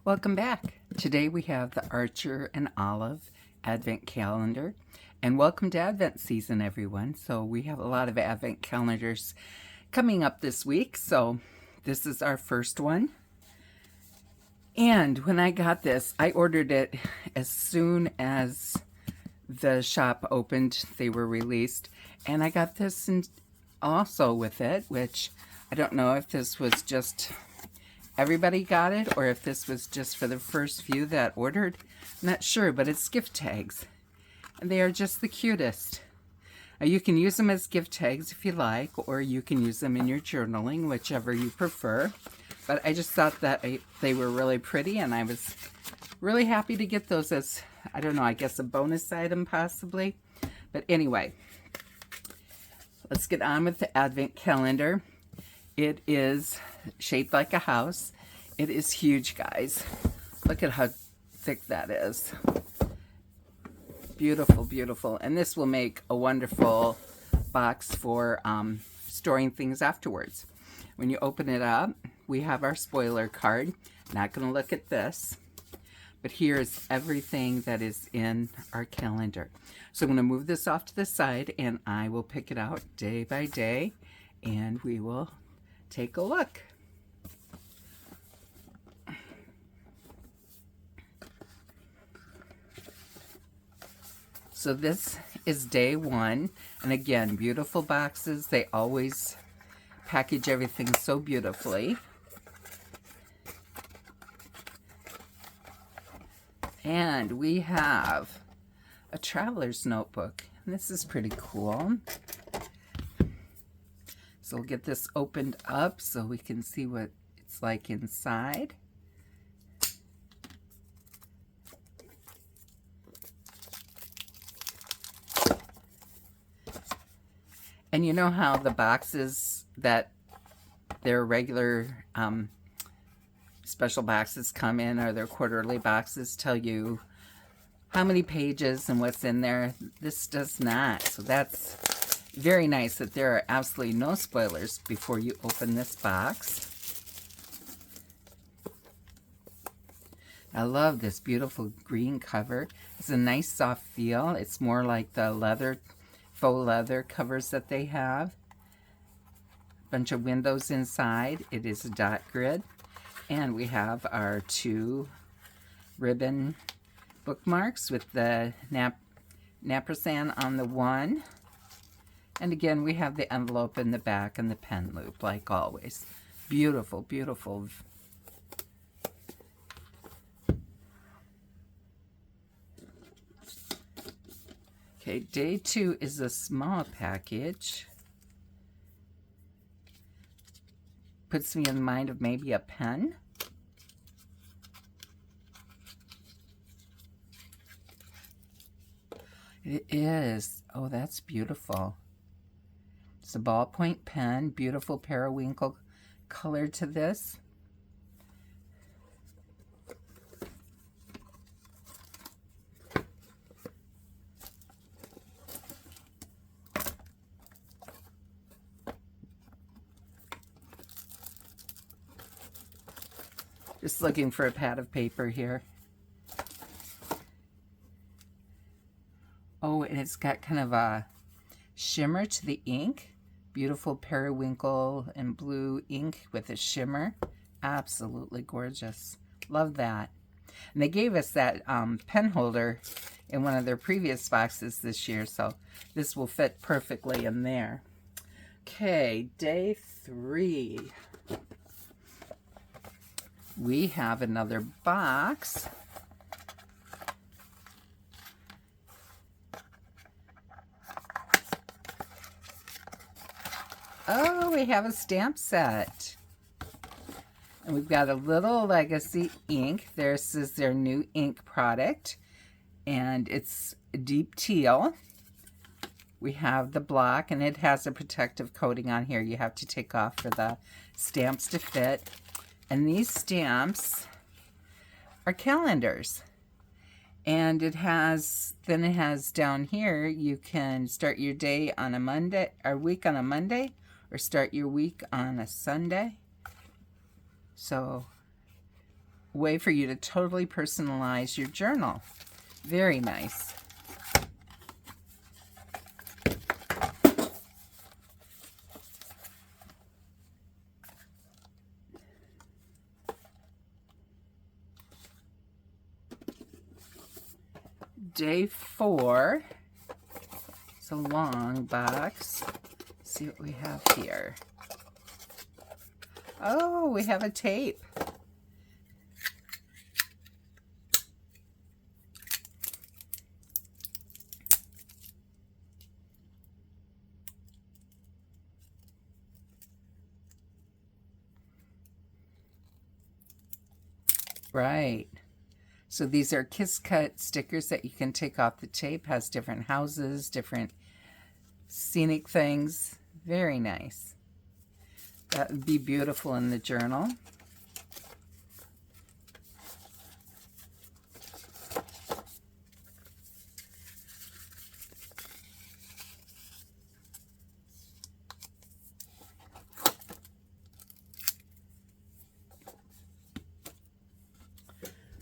Welcome back. Today we have the Archer and Olive Advent Calendar. And welcome to Advent season, everyone. So we have a lot of Advent calendars coming up this week. So this is our first one. And when I got this, I ordered it as soon as the shop opened. They were released. And I got this also with it, which I don't know if this was just everybody got it or if this was just for the first few that ordered. I'm not sure, but it's gift tags. And they are just the cutest. You can use them as gift tags if you like, or you can use them in your journaling, whichever you prefer. But I just thought that they were really pretty, and I was really happy to get those as, I don't know, I guess a bonus item possibly. But anyway, let's get on with the Advent calendar. It is shaped like a house. It is huge, guys. Look at how thick that is. Beautiful, beautiful. And this will make a wonderful box for storing things afterwards. When you open it up, we have our spoiler card. Not going to look at this, but here's everything that is in our calendar. So I'm going to move this off to the side, and I will pick it out day by day, and we will take a look. So this is day one, and again, beautiful boxes. They always package everything so beautifully. And we have a traveler's notebook, and this is pretty cool. So we'll get this opened up so we can see what it's like inside. And you know how the boxes that their regular special boxes come in, or their quarterly boxes, tell you how many pages and what's in there? This does not. So that's very nice that there are absolutely no spoilers before you open this box. I love this beautiful green cover. It's a nice soft feel. It's more like the leather, faux leather covers that they have. Bunch of windows inside. It is a dot grid. And we have our 2 ribbon bookmarks with the Naprasan on the one. And again, we have the envelope in the back and the pen loop, like always. Beautiful, beautiful. Okay, day 2 is a small package. Puts me in mind of maybe a pen. It is. Oh, that's beautiful. It's a ballpoint pen, beautiful periwinkle color to this. Just looking for a pad of paper here. Oh, and it's got kind of a shimmer to the ink. Beautiful periwinkle and blue ink with a shimmer. Absolutely gorgeous. Love that. And they gave us that pen holder in one of their previous boxes this year, so this will fit perfectly in there. Okay, day 3. We have another box. Oh, we have a stamp set. And we've got a little Legacy ink. This is their new ink product. And it's deep teal. We have the block, and it has a protective coating on here you have to take off for the stamps to fit. And these stamps are calendars. And it has down here, you can start your day on a Monday, or week on a Monday, or start your week on a Sunday. So way for you to totally personalize your journal. Very nice. Day 4. It's a long box. Let's see what we have here. Oh, we have a tape. Right. So these are Kiss Cut stickers that you can take off the tape. Has different houses, different scenic things. Very nice. That would be beautiful in the journal.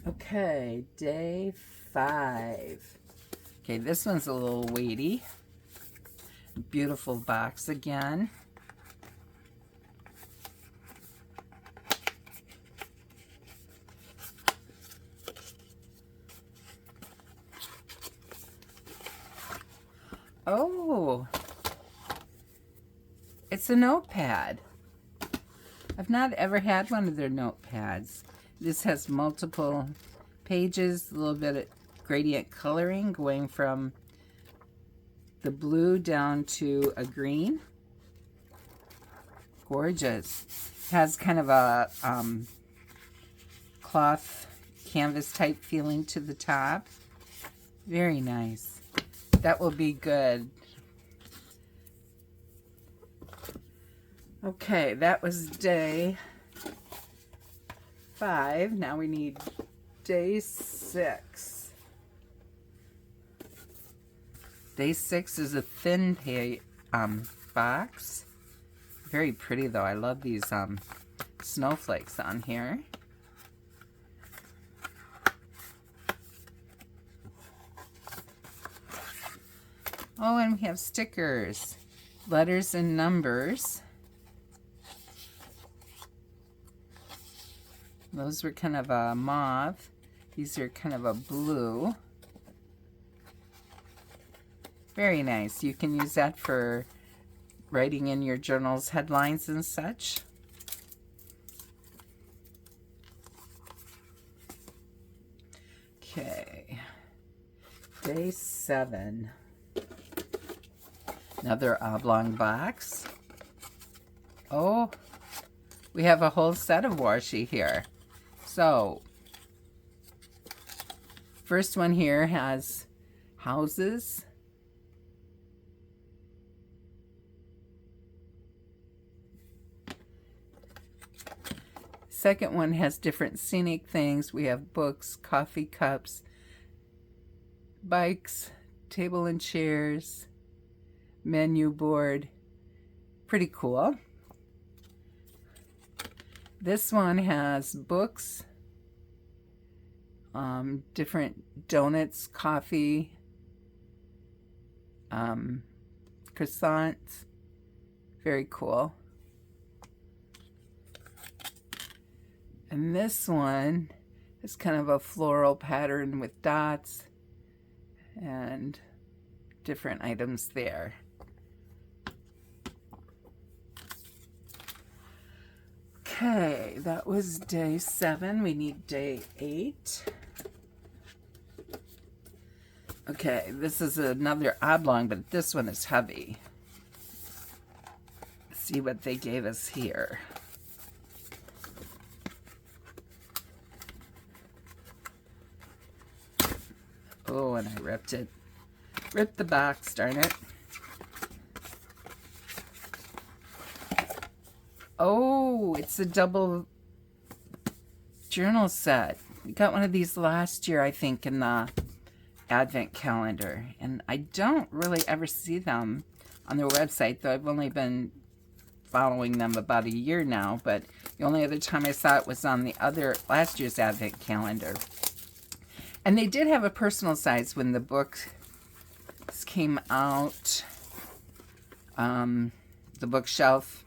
Okay, day 5. Okay, this one's a little weighty. Beautiful box again. Oh, it's a notepad. I've not ever had one of their notepads. This has multiple pages, a little bit of gradient coloring going from the blue down to a green. Gorgeous. Has kind of a cloth canvas type feeling to the top. Very nice. That will be good. Okay, that was day 5. Now we need day 6. Day 6 is a thin box. Very pretty though. I love these snowflakes on here. Oh, and we have stickers, letters and numbers. Those were kind of a mauve. These are kind of a blue. Very nice. You can use that for writing in your journal's headlines and such. Okay. Day 7. Another oblong box. Oh, we have a whole set of washi here. So, first one here has houses. Second one has different scenic things. We have books, coffee cups, bikes, table and chairs, menu board. Pretty cool. This one has books, different donuts, coffee, croissants. Very cool. And this one is kind of a floral pattern with dots and different items there. Okay, that was day 7. We need day 8. Okay, this is another oblong, but this one is heavy. Let's see what they gave us here. Oh, and I ripped it. Ripped the box, darn it. Oh, it's a double journal set. We got one of these last year, I think, in the Advent calendar. And I don't really ever see them on their website, though I've only been following them about a year now. But The only other time I saw it was on the last year's advent calendar. And they did have a personal size when the books came out, the bookshelf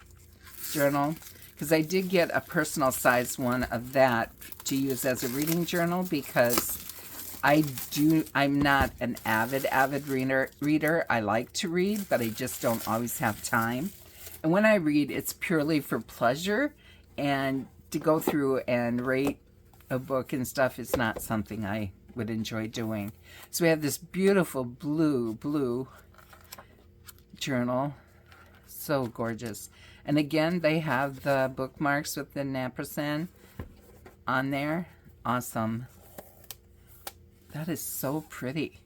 journal, because I did get a personal size one of that to use as a reading journal, because I'm not an avid reader. I like to read, but I just don't always have time. And when I read, it's purely for pleasure, and to go through and rate a book and stuff is not something I would enjoy doing. So we have this beautiful blue journal. So gorgeous. And again, they have the bookmarks with the ampersand on there. Awesome. That is so pretty.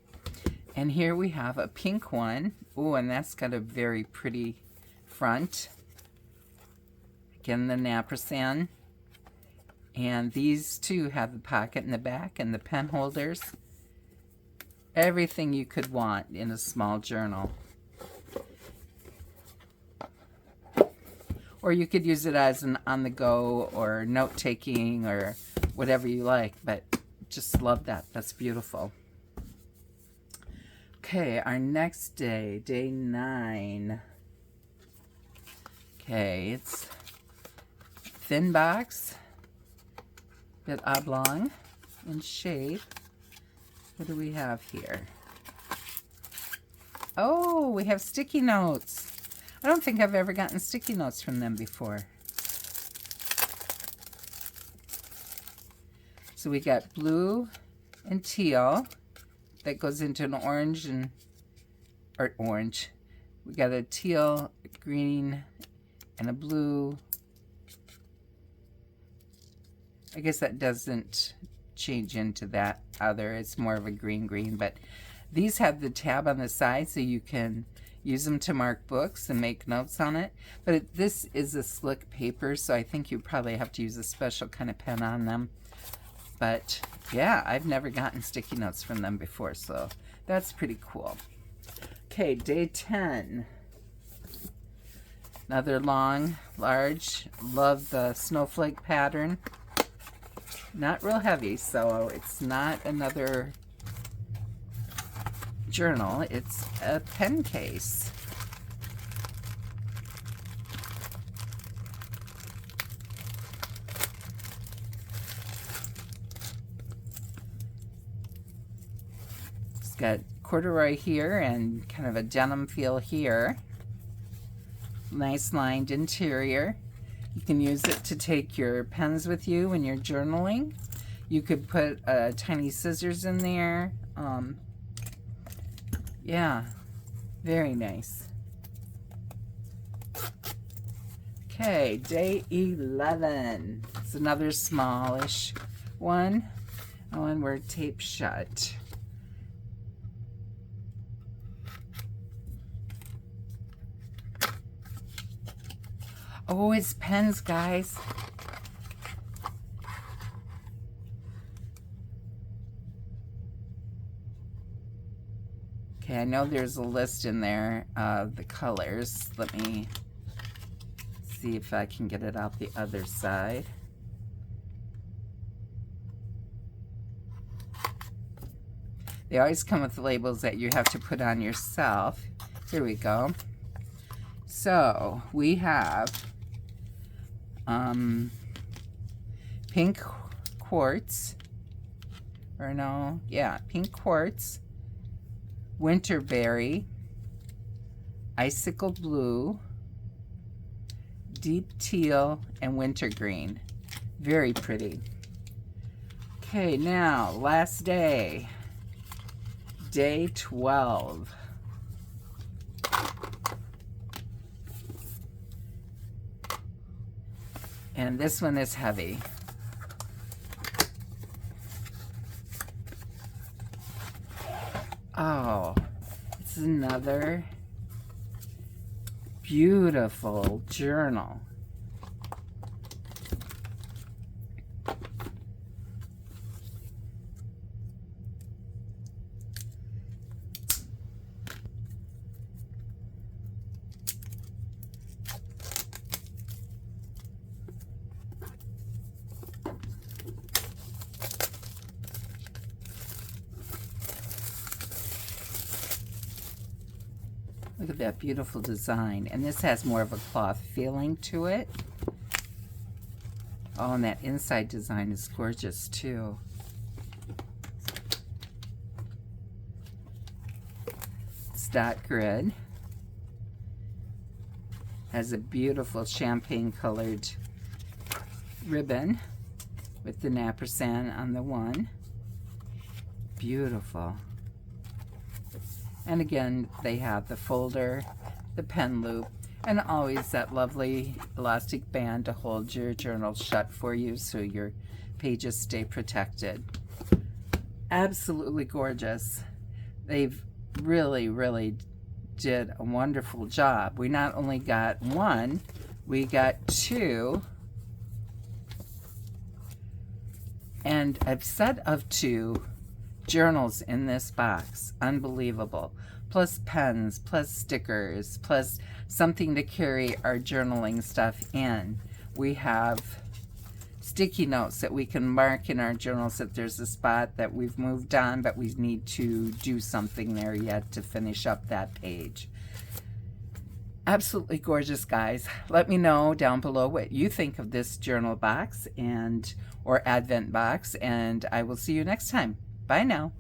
And here we have a pink one. Oh, and that's got a very pretty front. Again, the ampersand. And these two have the pocket in the back and the pen holders. Everything you could want in a small journal. Or you could use it as an on-the-go or note-taking or whatever you like. But just love that. That's beautiful. Okay, our next day, day 9. Okay, it's thin box. Bit oblong in shape. What do we have here? Oh, we have sticky notes. I don't think I've ever gotten sticky notes from them before. So we got blue and teal that goes into an orange or orange. We got a teal, a green, and a blue. I guess that doesn't change into that other. It's more of a green, but these have the tab on the side so you can use them to mark books and make notes on it. But this is a slick paper, so I think you probably have to use a special kind of pen on them. But yeah, I've never gotten sticky notes from them before, so that's pretty cool. Okay, day 10. Another long, large. Love the snowflake pattern. Not real heavy, so it's not another journal. It's a pen case. It's got corduroy here and kind of a denim feel here. Nice lined interior. You can use it to take your pens with you when you're journaling. You could put tiny scissors in there. Yeah, very nice. Okay, day 11. It's another smallish one. Oh, and we're taped shut. Oh, it's pens, guys. Okay, I know there's a list in there of the colors. Let me see if I can get it out the other side. They always come with labels that you have to put on yourself. Here we go. So, we have pink quartz, or no, yeah, pink quartz, winterberry, icicle blue, deep teal, and wintergreen. Very pretty. Okay, now, last day, day 12. And this one is heavy. Oh, it's another beautiful journal. Look at that beautiful design. And this has more of a cloth feeling to it. Oh, and that inside design is gorgeous too. It's dot grid. Has a beautiful champagne colored ribbon with the ampersand on the one. Beautiful. And again, they have the folder, the pen loop, and always that lovely elastic band to hold your journal shut for you so your pages stay protected. Absolutely gorgeous. They've really did a wonderful job. We not only got one, we got two, and a set of two journals in this box. Unbelievable. Plus pens, plus stickers, plus something to carry our journaling stuff in. We have sticky notes that we can mark in our journals if there's a spot that we've moved on, but we need to do something there yet to finish up that page. Absolutely gorgeous, guys. Let me know down below what you think of this journal box or advent box, and I will see you next time. Bye now.